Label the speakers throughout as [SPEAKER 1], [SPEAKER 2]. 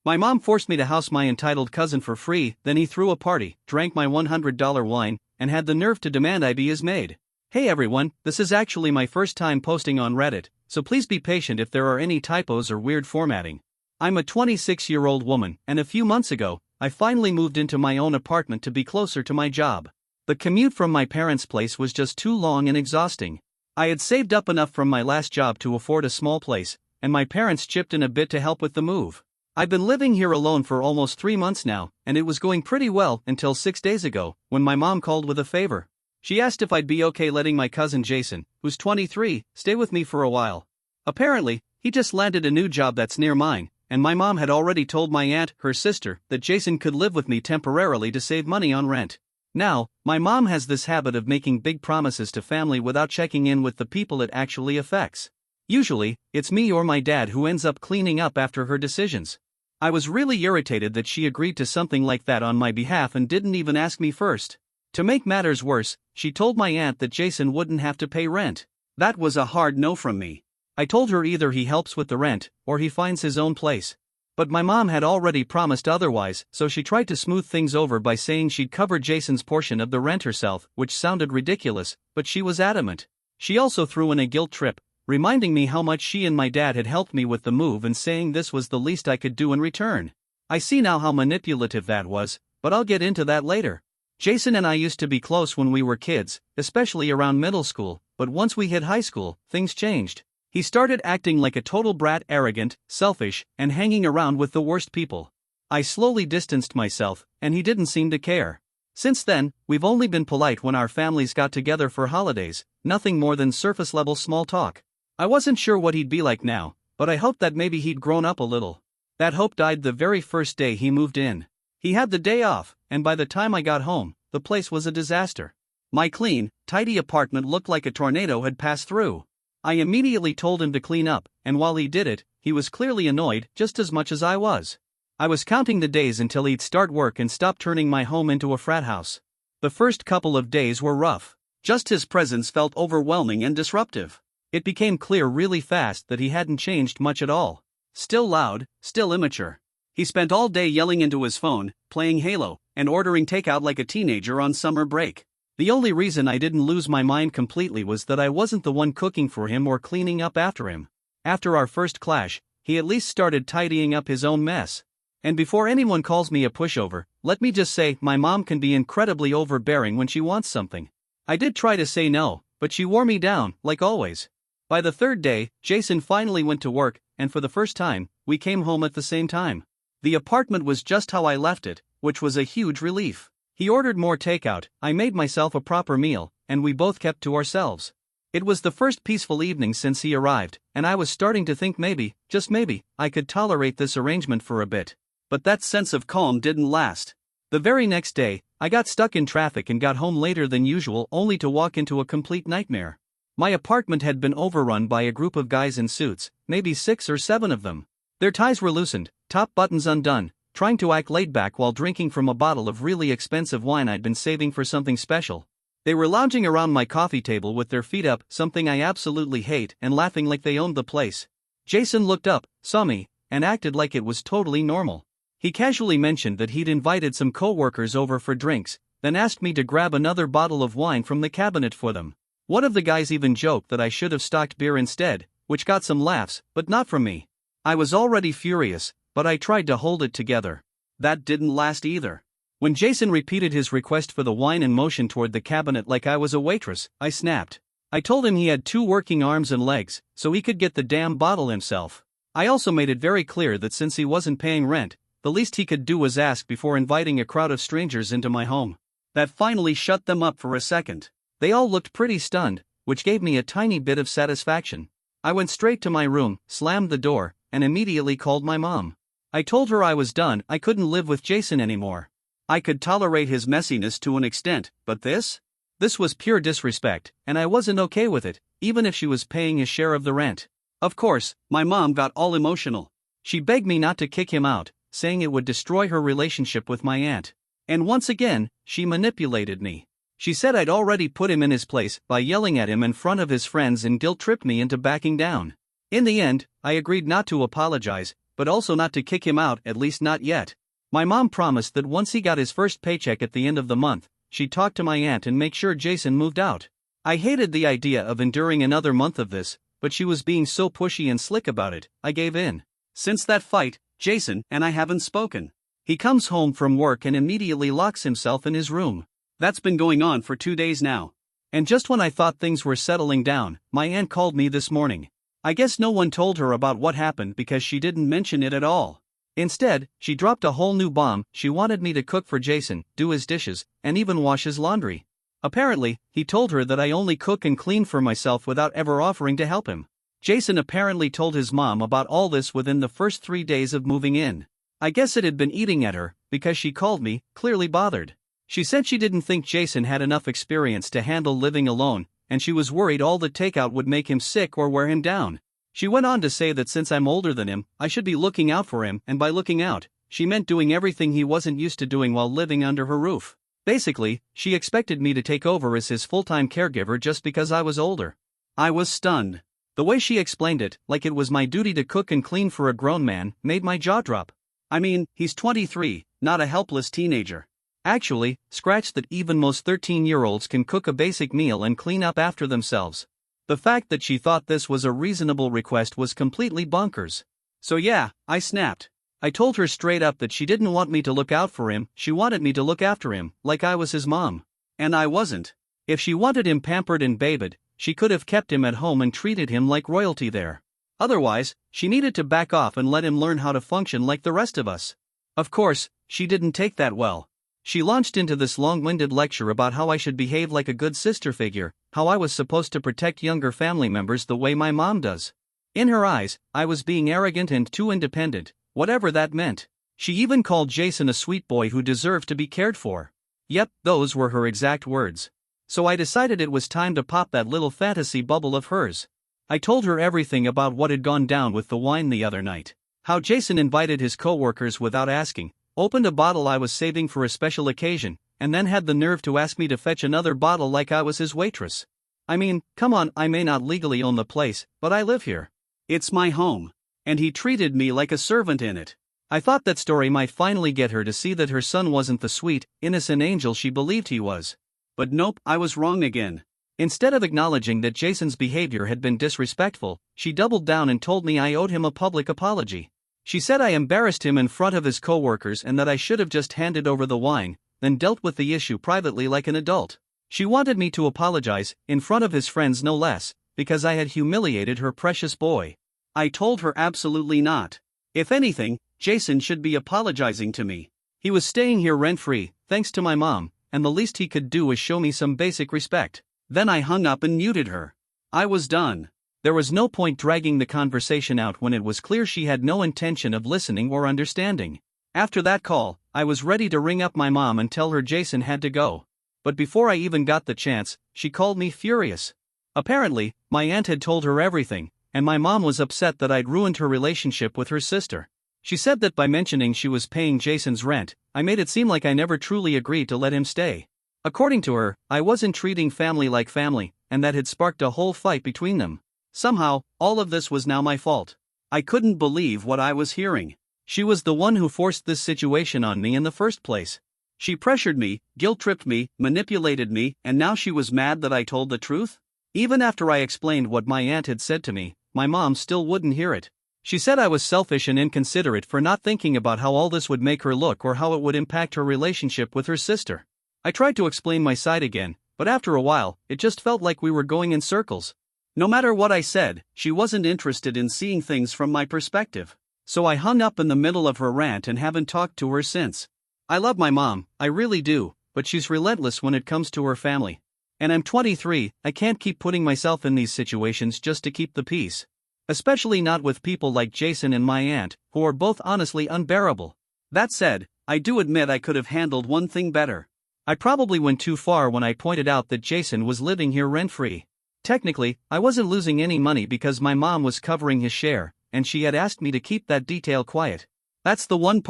[SPEAKER 1] My mom forced me to house my entitled cousin for free, then he threw a party, drank my $100 wine, and had the nerve to demand I be his maid. Hey everyone, this is actually my first time posting on Reddit, so please be patient if there are any typos or weird formatting. I'm a 26-year-old woman, and a few months ago, I finally moved into my own apartment to be closer to my job. The commute from my parents' place was just too long and exhausting. I had saved up enough from my last job to afford a small place, and my parents chipped in a bit to help with the move. I've been living here alone for almost 3 months now, and it was going pretty well until 6 days ago, when my mom called with a favor. She asked if I'd be okay letting my cousin Jason, who's 23, stay with me for a while. Apparently, he just landed a new job that's near mine, and my mom had already told my aunt, her sister, that Jason could live with me temporarily to save money on rent. Now, my mom has this habit of making big promises to family without checking in with the people it actually affects. Usually, it's me or my dad who ends up cleaning up after her decisions. I was really irritated that she agreed to something like that on my behalf and didn't even ask me first. To make matters worse, she told my aunt that Jason wouldn't have to pay rent. That was a hard no from me. I told her either he helps with the rent, or he finds his own place. But my mom had already promised otherwise, so she tried to smooth things over by saying she'd cover Jason's portion of the rent herself, which sounded ridiculous, but she was adamant. She also threw in a guilt trip, reminding me how much she and my dad had helped me with the move and saying this was the least I could do in return. I see now how manipulative that was, but I'll get into that later. Jason and I used to be close when we were kids, especially around middle school, but once we hit high school, things changed. He started acting like a total brat, arrogant, selfish, and hanging around with the worst people. I slowly distanced myself, and he didn't seem to care. Since then, we've only been polite when our families got together for holidays, nothing more than surface-level small talk. I wasn't sure what he'd be like now, but I hoped that maybe he'd grown up a little. That hope died the very first day he moved in. He had the day off, and by the time I got home, the place was a disaster. My clean, tidy apartment looked like a tornado had passed through. I immediately told him to clean up, and while he did it, he was clearly annoyed just as much as I was. I was counting the days until he'd start work and stop turning my home into a frat house. The first couple of days were rough. Just his presence felt overwhelming and disruptive. It became clear really fast that he hadn't changed much at all. Still loud, still immature. He spent all day yelling into his phone, playing Halo, and ordering takeout like a teenager on summer break. The only reason I didn't lose my mind completely was that I wasn't the one cooking for him or cleaning up after him. After our first clash, he at least started tidying up his own mess. And before anyone calls me a pushover, let me just say my mom can be incredibly overbearing when she wants something. I did try to say no, but she wore me down, like always. By the third day, Jason finally went to work, and for the first time, we came home at the same time. The apartment was just how I left it, which was a huge relief. He ordered more takeout, I made myself a proper meal, and we both kept to ourselves. It was the first peaceful evening since he arrived, and I was starting to think maybe, just maybe, I could tolerate this arrangement for a bit. But that sense of calm didn't last. The very next day, I got stuck in traffic and got home later than usual only to walk into a complete nightmare. My apartment had been overrun by a group of guys in suits, maybe 6 or 7 of them. Their ties were loosened, top buttons undone, trying to act laid back while drinking from a bottle of really expensive wine I'd been saving for something special. They were lounging around my coffee table with their feet up, something I absolutely hate, and laughing like they owned the place. Jason looked up, saw me, and acted like it was totally normal. He casually mentioned that he'd invited some co-workers over for drinks, then asked me to grab another bottle of wine from the cabinet for them. One of the guys even joked that I should have stocked beer instead, which got some laughs, but not from me. I was already furious, but I tried to hold it together. That didn't last either. When Jason repeated his request for the wine and motioned toward the cabinet like I was a waitress, I snapped. I told him he had 2 working arms and legs, so he could get the damn bottle himself. I also made it very clear that since he wasn't paying rent, the least he could do was ask before inviting a crowd of strangers into my home. That finally shut them up for a second. They all looked pretty stunned, which gave me a tiny bit of satisfaction. I went straight to my room, slammed the door, and immediately called my mom. I told her I was done, I couldn't live with Jason anymore. I could tolerate his messiness to an extent, but this? This was pure disrespect, and I wasn't okay with it, even if she was paying his share of the rent. Of course, my mom got all emotional. She begged me not to kick him out, saying it would destroy her relationship with my aunt. And once again, she manipulated me. She said I'd already put him in his place by yelling at him in front of his friends and guilt-tripped me into backing down. In the end, I agreed not to apologize, but also not to kick him out, at least not yet. My mom promised that once he got his first paycheck at the end of the month, she'd talk to my aunt and make sure Jason moved out. I hated the idea of enduring another month of this, but she was being so pushy and slick about it, I gave in. Since that fight, Jason and I haven't spoken. He comes home from work and immediately locks himself in his room. That's been going on for 2 days now. And just when I thought things were settling down, my aunt called me this morning. I guess no one told her about what happened because she didn't mention it at all. Instead, she dropped a whole new bomb. She wanted me to cook for Jason, do his dishes, and even wash his laundry. Apparently, he told her that I only cook and clean for myself without ever offering to help him. Jason apparently told his mom about all this within the first 3 days of moving in. I guess it had been eating at her, because she called me, clearly bothered. She said she didn't think Jason had enough experience to handle living alone, and she was worried all the takeout would make him sick or wear him down. She went on to say that since I'm older than him, I should be looking out for him, and by looking out, she meant doing everything he wasn't used to doing while living under her roof. Basically, she expected me to take over as his full-time caregiver just because I was older. I was stunned. The way she explained it, like it was my duty to cook and clean for a grown man, made my jaw drop. I mean, he's 23, not a helpless teenager. Actually, scratch that, even most 13-year-olds can cook a basic meal and clean up after themselves. The fact that she thought this was a reasonable request was completely bonkers. So yeah, I snapped. I told her straight up that she didn't want me to look out for him, she wanted me to look after him, like I was his mom. And I wasn't. If she wanted him pampered and babied, she could have kept him at home and treated him like royalty there. Otherwise, she needed to back off and let him learn how to function like the rest of us. Of course, she didn't take that well. She launched into this long-winded lecture about how I should behave like a good sister figure, how I was supposed to protect younger family members the way my mom does. In her eyes, I was being arrogant and too independent, whatever that meant. She even called Jason a sweet boy who deserved to be cared for. Yep, those were her exact words. So I decided it was time to pop that little fantasy bubble of hers. I told her everything about what had gone down with the wine the other night. How Jason invited his coworkers without asking, opened a bottle I was saving for a special occasion, and then had the nerve to ask me to fetch another bottle like I was his waitress. I mean, come on, I may not legally own the place, but I live here. It's my home. And he treated me like a servant in it. I thought that story might finally get her to see that her son wasn't the sweet, innocent angel she believed he was. But nope, I was wrong again. Instead of acknowledging that Jason's behavior had been disrespectful, she doubled down and told me I owed him a public apology. She said I embarrassed him in front of his coworkers and that I should have just handed over the wine, then dealt with the issue privately like an adult. She wanted me to apologize, in front of his friends no less, because I had humiliated her precious boy. I told her absolutely not. If anything, Jason should be apologizing to me. He was staying here rent-free, thanks to my mom, and the least he could do was show me some basic respect. Then I hung up and muted her. I was done. There was no point dragging the conversation out when it was clear she had no intention of listening or understanding. After that call, I was ready to ring up my mom and tell her Jason had to go. But before I even got the chance, she called me furious. Apparently, my aunt had told her everything, and my mom was upset that I'd ruined her relationship with her sister. She said that by mentioning she was paying Jason's rent, I made it seem like I never truly agreed to let him stay. According to her, I wasn't treating family like family, and that had sparked a whole fight between them. Somehow, all of this was now my fault. I couldn't believe what I was hearing. She was the one who forced this situation on me in the first place. She pressured me, guilt-tripped me, manipulated me, and now she was mad that I told the truth? Even after I explained what my aunt had said to me, my mom still wouldn't hear it. She said I was selfish and inconsiderate for not thinking about how all this would make her look or how it would impact her relationship with her sister. I tried to explain my side again, but after a while, it just felt like we were going in circles. No matter what I said, she wasn't interested in seeing things from my perspective. So I hung up in the middle of her rant and haven't talked to her since. I love my mom, I really do, but she's relentless when it comes to her family. And I'm 23, I can't keep putting myself in these situations just to keep the peace. Especially not with people like Jason and my aunt, who are both honestly unbearable. That said, I do admit I could have handled one thing better. I probably went too far when I pointed out that Jason was living here rent-free. Technically, I wasn't losing any money because my mom was covering his share, and she had asked me to keep that detail quiet. That's the one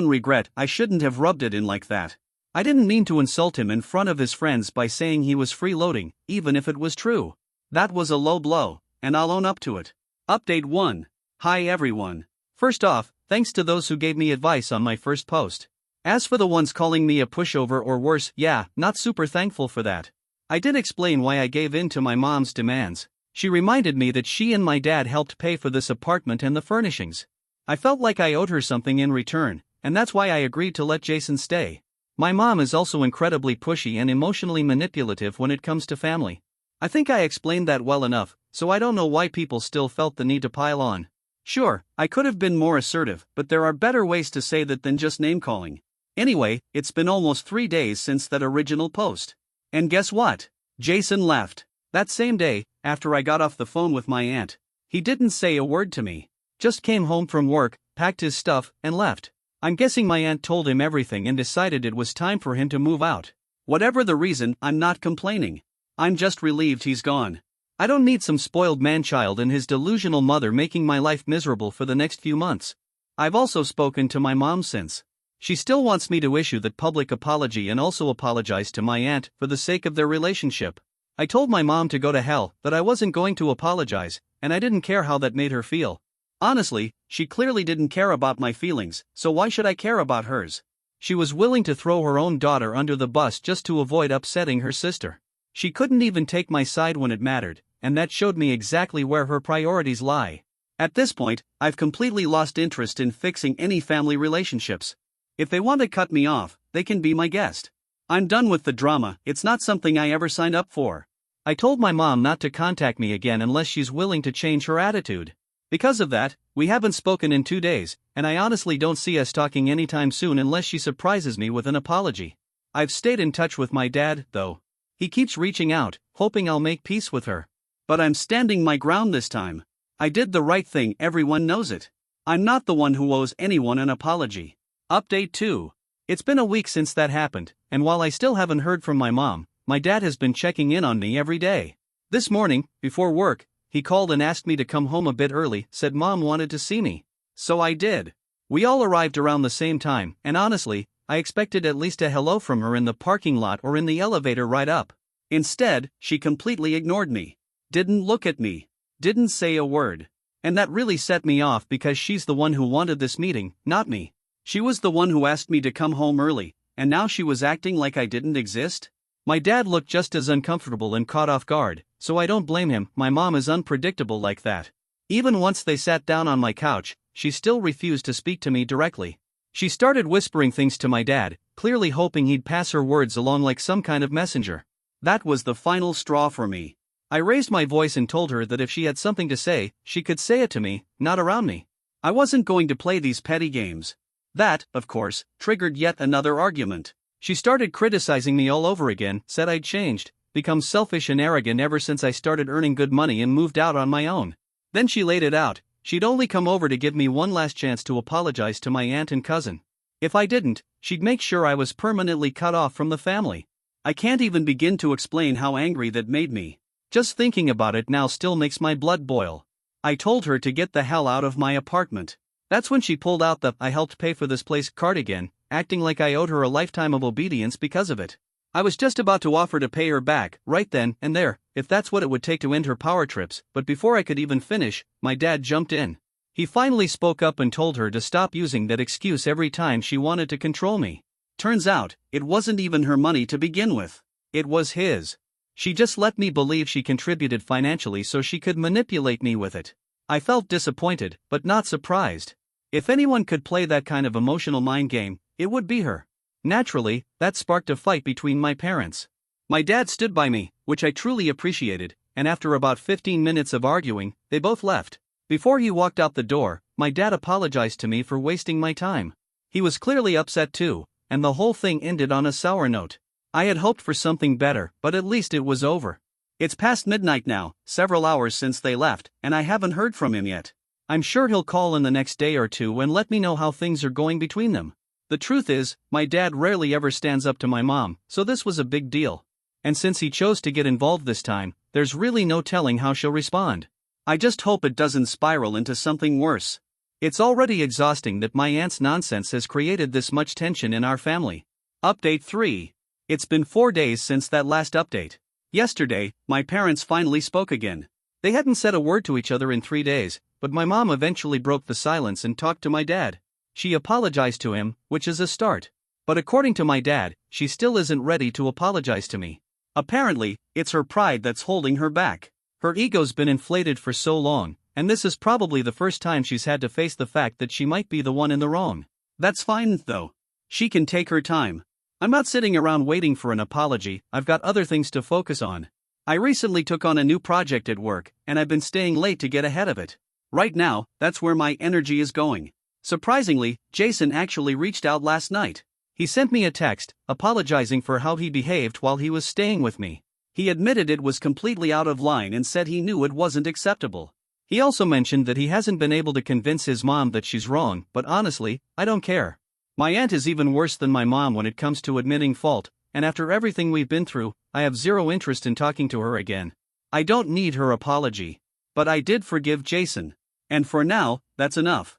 [SPEAKER 1] regret. I shouldn't have rubbed it in like that. I didn't mean to insult him in front of his friends by saying he was freeloading, even if it was true. That was a low blow, and I'll own up to it. Update 1. Hi everyone. First off, Thanks to those who gave me advice on my first post. As for the ones calling me a pushover or worse, yeah, not super thankful for that. I did explain why I gave in to my mom's demands. She reminded me that she and my dad helped pay for this apartment and the furnishings. I felt like I owed her something in return, and that's why I agreed to let Jason stay. My mom is also incredibly pushy and emotionally manipulative when it comes to family. I think I explained that well enough, so I don't know why people still felt the need to pile on. Sure, I could have been more assertive, but there are better ways to say that than just name-calling. Anyway, it's been almost 3 days since that original post. And guess what? Jason left. That same day, after I got off the phone with my aunt. He didn't say a word to me. Just came home from work, packed his stuff, and left. I'm guessing my aunt told him everything and decided it was time for him to move out. Whatever the reason, I'm not complaining. I'm just relieved he's gone. I don't need some spoiled man-child and his delusional mother making my life miserable for the next few months. I've also spoken to my mom since. She still wants me to issue that public apology and also apologize to my aunt for the sake of their relationship. I told my mom to go to hell, that I wasn't going to apologize, and I didn't care how that made her feel. Honestly, she clearly didn't care about my feelings, so why should I care about hers? She was willing to throw her own daughter under the bus just to avoid upsetting her sister. She couldn't even take my side when it mattered, and that showed me exactly where her priorities lie. At this point, I've completely lost interest in fixing any family relationships. If they want to cut me off, they can be my guest. I'm done with the drama, it's not something I ever signed up for. I told my mom not to contact me again unless she's willing to change her attitude. Because of that, we haven't spoken in 2 days, and I honestly don't see us talking anytime soon unless she surprises me with an apology. I've stayed in touch with my dad, though. He keeps reaching out, hoping I'll make peace with her. But I'm standing my ground this time. I did the right thing, everyone knows it. I'm not the one who owes anyone an apology. Update 2. It's been a week since that happened, and while I still haven't heard from my mom, my dad has been checking in on me every day. This morning, before work, he called and asked me to come home a bit early, said mom wanted to see me. So I did. We all arrived around the same time, and honestly, I expected at least a hello from her in the parking lot or in the elevator right up. Instead, she completely ignored me. Didn't look at me. Didn't say a word. And that really set me off because she's the one who wanted this meeting, not me. She was the one who asked me to come home early, and now she was acting like I didn't exist? My dad looked just as uncomfortable and caught off guard, so I don't blame him. My mom is unpredictable like that. Even once they sat down on my couch, she still refused to speak to me directly. She started whispering things to my dad, clearly hoping he'd pass her words along like some kind of messenger. That was the final straw for me. I raised my voice and told her that if she had something to say, she could say it to me, not around me. I wasn't going to play these petty games. That, of course, triggered yet another argument. She started criticizing me all over again, said I'd changed, become selfish and arrogant ever since I started earning good money and moved out on my own. Then she laid it out. She'd only come over to give me one last chance to apologize to my aunt and cousin. If I didn't, she'd make sure I was permanently cut off from the family. I can't even begin to explain how angry that made me. Just thinking about it now still makes my blood boil. I told her to get the hell out of my apartment. That's when she pulled out the "I helped pay for this place" card again, acting like I owed her a lifetime of obedience because of it. I was just about to offer to pay her back, right then and there, if that's what it would take to end her power trips, but before I could even finish, my dad jumped in. He finally spoke up and told her to stop using that excuse every time she wanted to control me. Turns out, it wasn't even her money to begin with. It was his. She just let me believe she contributed financially so she could manipulate me with it. I felt disappointed, but not surprised. If anyone could play that kind of emotional mind game, it would be her. Naturally, that sparked a fight between my parents. My dad stood by me, which I truly appreciated, and after about 15 minutes of arguing, they both left. Before he walked out the door, my dad apologized to me for wasting my time. He was clearly upset too, and the whole thing ended on a sour note. I had hoped for something better, but at least it was over. It's past midnight now, several hours since they left, and I haven't heard from him yet. I'm sure he'll call in the next day or two and let me know how things are going between them. The truth is, my dad rarely ever stands up to my mom, so this was a big deal. And since he chose to get involved this time, there's really no telling how she'll respond. I just hope it doesn't spiral into something worse. It's already exhausting that my aunt's nonsense has created this much tension in our family. Update 3. It's been 4 days since that last update. Yesterday, my parents finally spoke again. They hadn't said a word to each other in 3 days, but my mom eventually broke the silence and talked to my dad. She apologized to him, which is a start. But according to my dad, she still isn't ready to apologize to me. Apparently, it's her pride that's holding her back. Her ego's been inflated for so long, and this is probably the first time she's had to face the fact that she might be the one in the wrong. That's fine, though. She can take her time. I'm not sitting around waiting for an apology, I've got other things to focus on. I recently took on a new project at work, and I've been staying late to get ahead of it. Right now, that's where my energy is going. Surprisingly, Jason actually reached out last night. He sent me a text, apologizing for how he behaved while he was staying with me. He admitted it was completely out of line and said he knew it wasn't acceptable. He also mentioned that he hasn't been able to convince his mom that she's wrong, but honestly, I don't care. My aunt is even worse than my mom when it comes to admitting fault, and after everything we've been through, I have zero interest in talking to her again. I don't need her apology. But I did forgive Jason. And for now, that's enough.